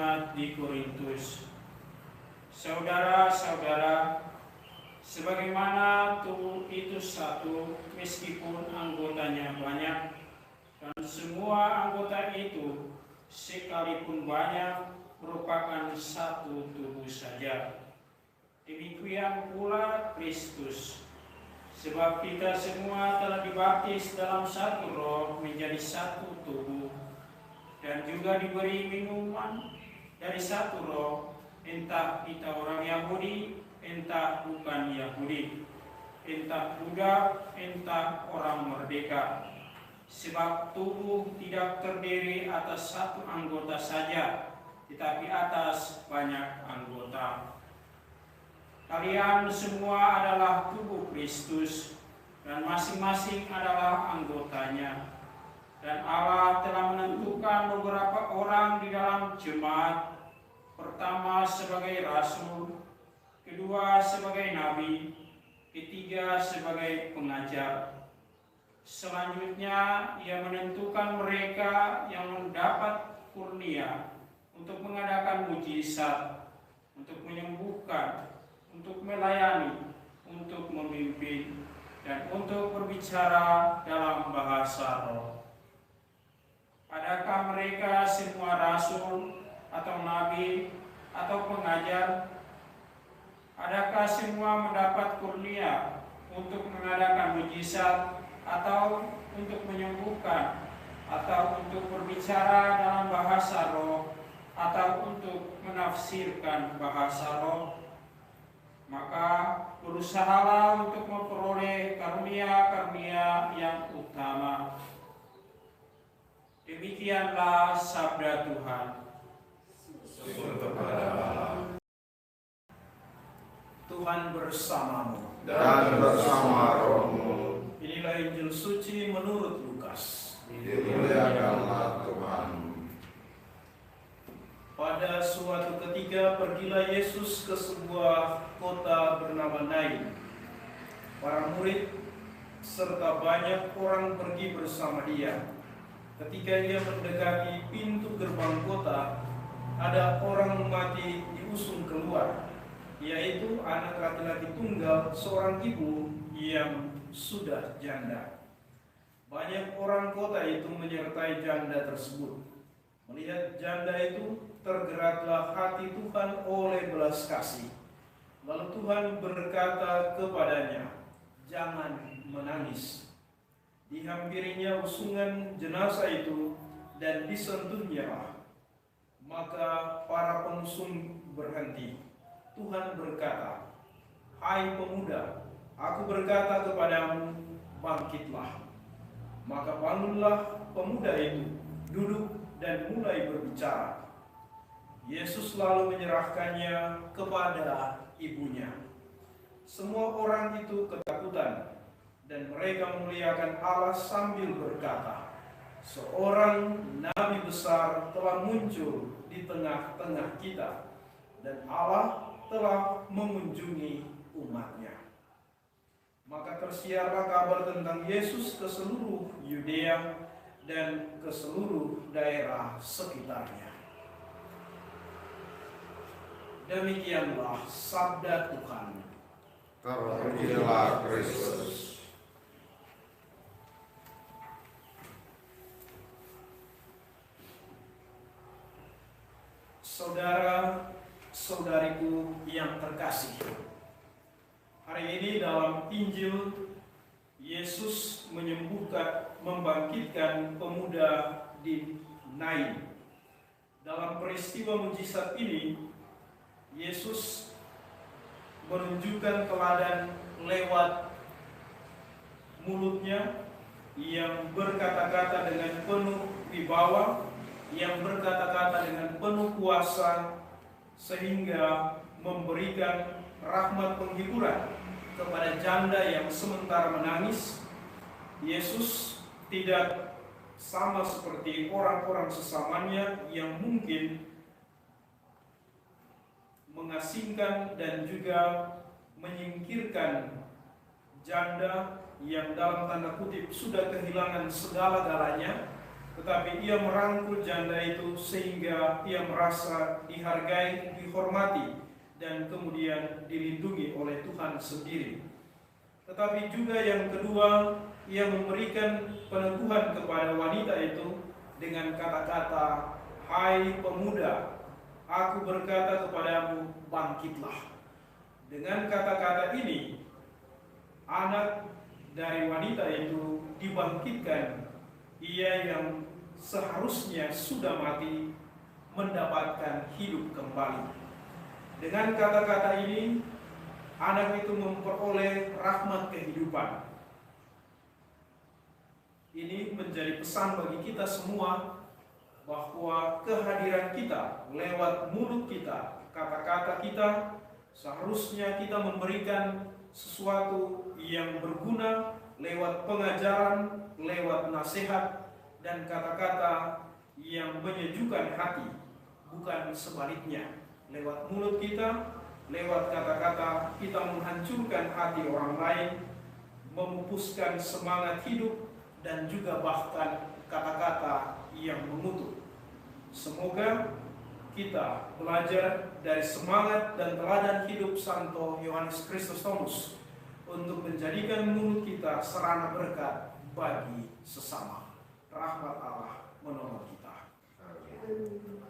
jemaat di Korintus. Saudara-saudara, sebagaimana tubuh itu satu, meskipun anggotanya banyak, dan semua anggota itu sekalipun banyak merupakan satu tubuh saja. Demikian pula Kristus. Sebab kita semua telah dibaptis dalam satu roh menjadi satu tubuh, dan juga diberi minuman dari satu roh, entah kita orang Yahudi, entah bukan Yahudi, entah budak, entah orang merdeka. Sebab tubuh tidak terdiri atas satu anggota saja, tetapi atas banyak anggota. Kalian semua adalah tubuh Kristus, dan masing-masing adalah anggotanya. Dan Allah telah menentukan beberapa orang di dalam jemaat, pertama sebagai rasul, kedua sebagai nabi, ketiga sebagai pengajar. Selanjutnya ia menentukan mereka yang mendapat kurnia untuk mengadakan mujizat, untuk menyembuhkan, untuk melayani, untuk memimpin, dan untuk berbicara dalam bahasa roh. Adakah mereka semua rasul atau nabi atau pengajar? Adakah semua mendapat kurnia untuk mengadakan mujizat, atau untuk menyembuhkan, atau untuk berbicara dalam bahasa roh, atau untuk menafsirkan bahasa roh? Maka berusahalah untuk memperoleh karunia-karunia yang utama. Demikianlah sabda Tuhan. Tuhan bersamamu dan bersama rohmu. Inilah Injil suci menurut Lukas. Dimuliakanlah Tuhan. Pada suatu ketika pergilah Yesus ke sebuah kota bernama Nain. Para murid serta banyak orang pergi bersama dia. Ketika ia mendekati pintu gerbang kota, ada orang mati diusung keluar, yaitu anak laki-laki tunggal seorang ibu yang sudah janda. Banyak orang kota itu menyertai janda tersebut. Melihat janda itu, tergeraklah hati Tuhan oleh belas kasih. Lalu Tuhan berkata kepadanya, "Jangan menangis." Dihampirinya usungan jenazah itu dan disentuhnya. Maka para pengusung berhenti. Tuhan berkata, "Hai pemuda, aku berkata kepadamu, bangkitlah." Maka bangunlah pemuda itu, duduk dan mulai berbicara. Yesus lalu menyerahkannya kepada ibunya. Semua orang itu ketakutan, dan mereka memuliakan Allah sambil berkata, "Seorang nabi besar telah muncul di tengah-tengah kita, dan Allah telah mengunjungi umatnya." Maka tersiarlah kabar tentang Yesus ke seluruh Yudea dan ke seluruh daerah sekitarnya. Demikianlah sabda Tuhan. Terpujilah Kristus. Saudara-saudariku yang terkasih, hari ini dalam Injil, Yesus membangkitkan pemuda di Nain. Dalam peristiwa mujizat ini, Yesus menunjukkan teladan lewat mulutnya yang berkata-kata dengan penuh wibawa, yang berkata-kata dengan penuh kuasa, sehingga memberikan rahmat penghiburan kepada janda yang sementara menangis. Yesus tidak sama seperti orang-orang sesamanya yang mungkin mengasingkan dan juga menyingkirkan janda yang dalam tanda kutip sudah kehilangan segala-galanya, tetapi ia merangkul janda itu sehingga ia merasa dihargai, dihormati, dan kemudian dilindungi oleh Tuhan sendiri. Tetapi juga yang kedua, ia memberikan peneguhan kepada wanita itu dengan kata-kata, "Hai pemuda, aku berkata kepadamu, bangkitlah." Dengan kata-kata ini, anak dari wanita itu dibangkitkan. Ia yang seharusnya sudah mati mendapatkan hidup kembali. Dengan kata-kata ini, anak itu memperoleh rahmat kehidupan. Ini menjadi pesan bagi kita semua bahwa kehadiran kita lewat mulut kita, kata-kata kita, seharusnya kita memberikan sesuatu yang berguna lewat pengajaran, lewat nasihat, dan kata-kata yang menyejukkan hati, bukan sebaliknya. Lewat mulut kita, lewat kata-kata kita menghancurkan hati orang lain, memupuskan semangat hidup, dan juga bahkan kata-kata yang mengutuk. Semoga kita belajar dari semangat dan teladan hidup Santo Yohanes Chrysostomus untuk menjadikan mulut kita sarana berkat bagi sesama. Rahmat Allah menolong kita. Amin.